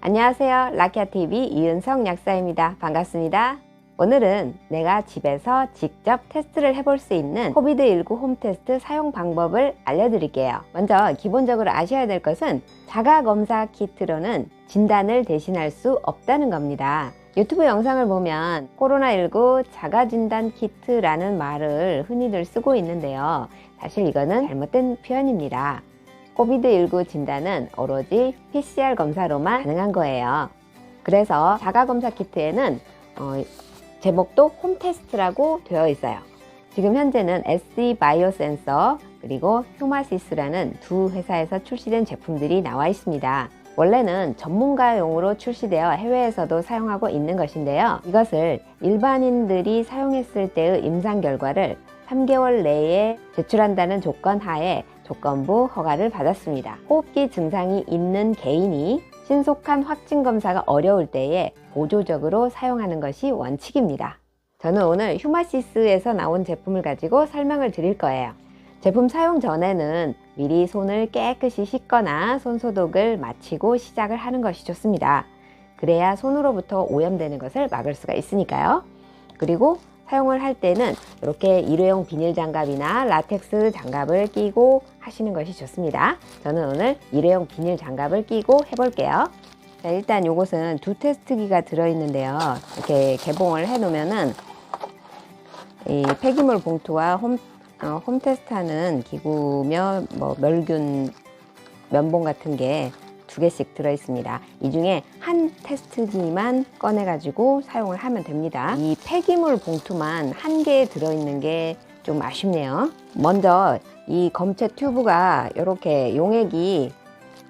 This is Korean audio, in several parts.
안녕하세요. 라키아TV 이은성 약사입니다. 반갑습니다. 오늘은 내가 집에서 직접 테스트를 해볼 수 있는 코비드19 홈테스트 사용 방법을 알려드릴게요. 먼저 기본적으로 아셔야 될 것은 자가검사 키트로는 진단을 대신할 수 없다는 겁니다. 유튜브 영상을 보면 코로나19 자가진단 키트라는 말을 흔히들 쓰고 있는데요. 사실 이거는 잘못된 표현입니다. 코비드19 진단은 오로지 PCR 검사로만 가능한 거예요. 그래서 자가검사 키트에는 제목도 홈테스트라고 되어 있어요. 지금 현재는 SC 바이오센서 그리고 휴마시스라는 두 회사에서 출시된 제품들이 나와 있습니다. 원래는 전문가용으로 출시되어 해외에서도 사용하고 있는 것인데요. 이것을 일반인들이 사용했을 때의 임상 결과를 3개월 내에 제출한다는 조건 하에 조건부 허가를 받았습니다. 호흡기 증상이 있는 개인이 신속한 확진 검사가 어려울 때에 보조적으로 사용하는 것이 원칙입니다. 저는 오늘 휴마시스에서 나온 제품을 가지고 설명을 드릴 거예요. 제품 사용 전에는 미리 손을 깨끗이 씻거나 손소독을 마치고 시작을 하는 것이 좋습니다. 그래야 손으로부터 오염되는 것을 막을 수가 있으니까요. 그리고 사용을 할 때는 이렇게 일회용 비닐 장갑이나 라텍스 장갑을 끼고 하시는 것이 좋습니다. 저는 오늘 일회용 비닐 장갑을 끼고 해볼게요. 자, 일단 이것은 두 테스트기가 들어있는데요. 이렇게 개봉을 해 놓으면은 이 폐기물 봉투와 홈테스트 하는 기구며 멸균 면봉 같은 게 두 개씩 들어있습니다. 이 중에 한 테스트기만 꺼내가지고 사용을 하면 됩니다. 이 폐기물 봉투만 한 개에 들어있는 게 좀 아쉽네요. 먼저 이 검체 튜브가 이렇게 용액이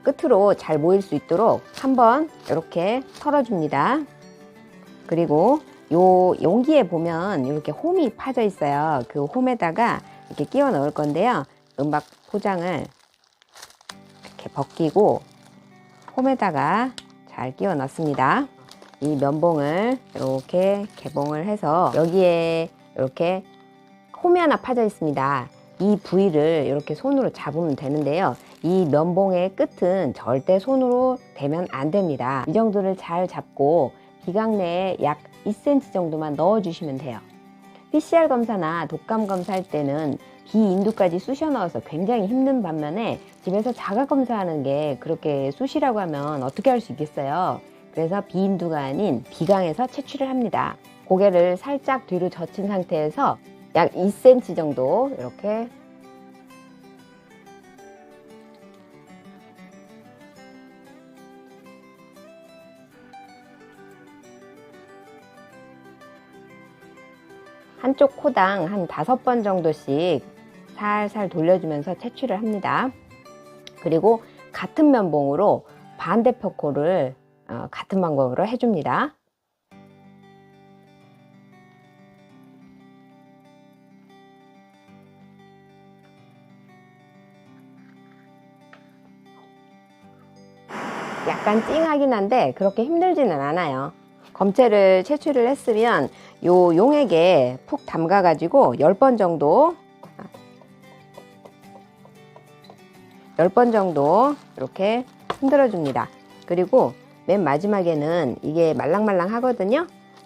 끝으로 잘 모일 수 있도록 한번 이렇게 털어줍니다. 그리고 요 용기에 보면 이렇게 홈이 파져 있어요. 그 홈에다가 이렇게 끼워 넣을 건데요. 은박 포장을 이렇게 벗기고 홈에다가 잘 끼워 넣습니다. 이 면봉을 이렇게 개봉을 해서 여기에 이렇게 홈이 하나 파져 있습니다. 이 부위를 이렇게 손으로 잡으면 되는데요. 이 면봉의 끝은 절대 손으로 대면 안 됩니다. 이 정도를 잘 잡고 비강 내에 약 2cm 정도만 넣어 주시면 돼요. PCR 검사나 독감 검사할 때는 비인두까지 쑤셔 넣어서 굉장히 힘든 반면에 집에서 자가 검사하는 게 그렇게 쑤시라고 하면 어떻게 할 수 있겠어요. 그래서 비인두가 아닌 비강에서 채취를 합니다. 고개를 살짝 뒤로 젖힌 상태에서 약 2cm 정도 이렇게 한쪽 코당 한 5번 정도씩 살살 돌려주면서 채취를 합니다. 그리고 같은 면봉으로 반대편 코를 같은 방법으로 해줍니다. 약간 찡하긴 한데 그렇게 힘들지는 않아요. 검체를 채취를 했으면 요 용액에 푹 담가 가지고 10번 정도 이렇게 흔들어 줍니다. 그리고 맨 마지막에는 이게 말랑말랑 하거든요.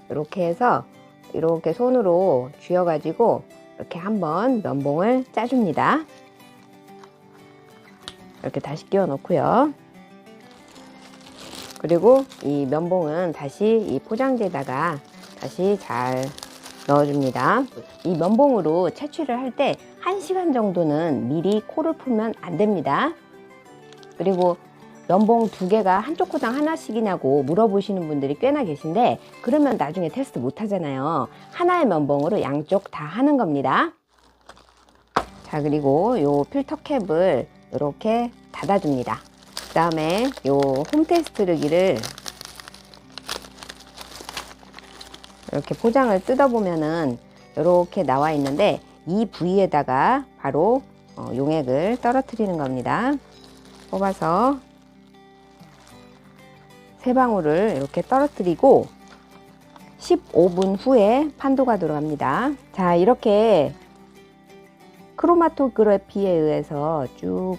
이렇게 해서 이렇게 손으로 쥐어 가지고 이렇게 한번 면봉을 짜줍니다. 이렇게 다시 끼워 놓고요. 그리고 이 면봉은 다시 이 포장지에다가 다시 잘 넣어줍니다. 이 면봉으로 채취를 할 때 1시간 정도는 미리 코를 풀면 안 됩니다. 그리고 면봉 2개가 한쪽 코당 하나씩이냐고 물어보시는 분들이 꽤나 계신데 그러면 나중에 테스트 못 하잖아요. 하나의 면봉으로 양쪽 다 하는 겁니다. 자, 그리고 요 필터 캡을 이렇게 닫아줍니다. 그 다음에 요 홈테스트기를 이렇게 포장을 뜯어보면은 이렇게 나와 있는데 이 부위에다가 바로 용액을 떨어뜨리는 겁니다. 뽑아서 3방울을 이렇게 떨어뜨리고 15분 후에 판도가 들어갑니다. 자, 이렇게 크로마토그래피에 의해서 쭉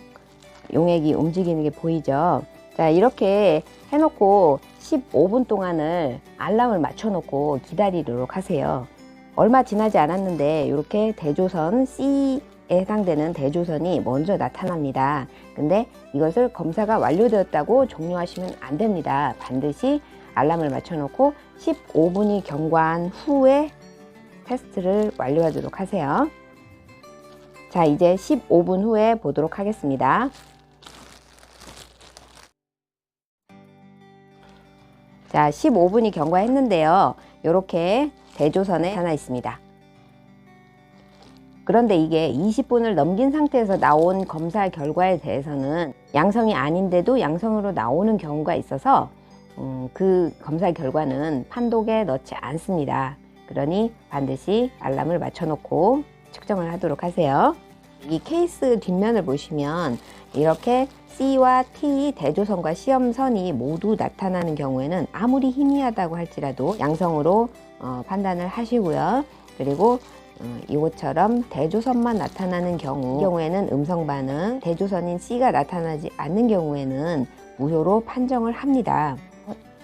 용액이 움직이는 게 보이죠? 자, 이렇게 해놓고 15분 동안을 알람을 맞춰놓고 기다리도록 하세요. 얼마 지나지 않았는데 이렇게 대조선 C에 해당되는 대조선이 먼저 나타납니다. 근데 이것을 검사가 완료되었다고 종료하시면 안 됩니다. 반드시 알람을 맞춰놓고 15분이 경과한 후에 테스트를 완료하도록 하세요. 자, 이제 15분 후에 보도록 하겠습니다. 자, 15분이 경과했는데요. 이렇게 대조선에 하나 있습니다. 그런데 이게 20분을 넘긴 상태에서 나온 검사 결과에 대해서는 양성이 아닌데도 양성으로 나오는 경우가 있어서 그 검사 결과는 판독에 넣지 않습니다. 그러니 반드시 알람을 맞춰놓고 측정을 하도록 하세요. 이 케이스 뒷면을 보시면 이렇게 C와 T 대조선과 시험선이 모두 나타나는 경우에는 아무리 희미하다고 할지라도 양성으로 판단을 하시고요. 그리고 이것처럼 대조선만 나타나는 경우에는 음성 반응, 대조선인 C가 나타나지 않는 경우에는 무효로 판정을 합니다.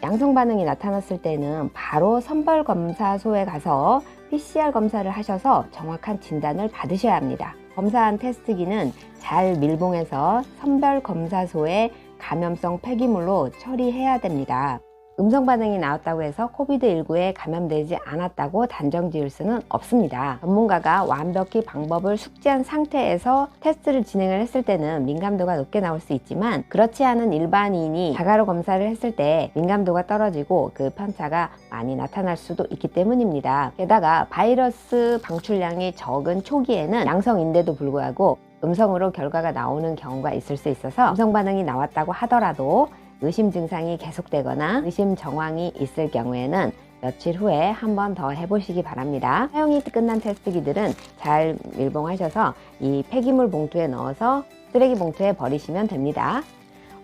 양성 반응이 나타났을 때는 바로 선별검사소에 가서 PCR 검사를 하셔서 정확한 진단을 받으셔야 합니다. 검사한 테스트기는 잘 밀봉해서 선별검사소에 감염성 폐기물로 처리해야 됩니다. 음성 반응이 나왔다고 해서 코비드19에 감염되지 않았다고 단정 지을 수는 없습니다. 전문가가 완벽히 방법을 숙지한 상태에서 테스트를 진행을 했을 때는 민감도가 높게 나올 수 있지만, 그렇지 않은 일반인이 자가로 검사를 했을 때 민감도가 떨어지고 그 편차가 많이 나타날 수도 있기 때문입니다. 게다가 바이러스 방출량이 적은 초기에는 양성인데도 불구하고 음성으로 결과가 나오는 경우가 있을 수 있어서 음성 반응이 나왔다고 하더라도 의심 증상이 계속되거나 의심 정황이 있을 경우에는 며칠 후에 한 번 더 해보시기 바랍니다. 사용이 끝난 테스트기들은 잘 밀봉하셔서 이 폐기물 봉투에 넣어서 쓰레기 봉투에 버리시면 됩니다.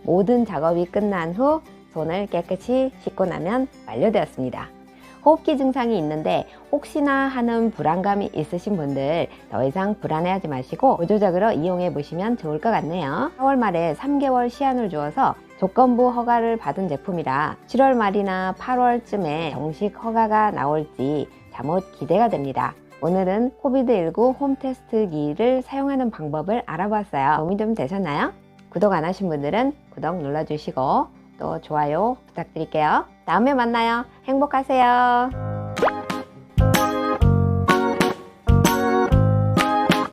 모든 작업이 끝난 후 손을 깨끗이 씻고 나면 완료되었습니다. 호흡기 증상이 있는데 혹시나 하는 불안감이 있으신 분들 더 이상 불안해하지 마시고 보조적으로 이용해 보시면 좋을 것 같네요. 4월 말에 3개월 시한을 주어서 조건부 허가를 받은 제품이라 7월 말이나 8월쯤에 정식 허가가 나올지 잠옷 기대가 됩니다. 오늘은 코비드19 홈테스트기를 사용하는 방법을 알아봤어요. 도움이 좀 되셨나요? 구독 안 하신 분들은 구독 눌러주시고 또 좋아요 부탁드릴게요. 다음에 만나요. 행복하세요.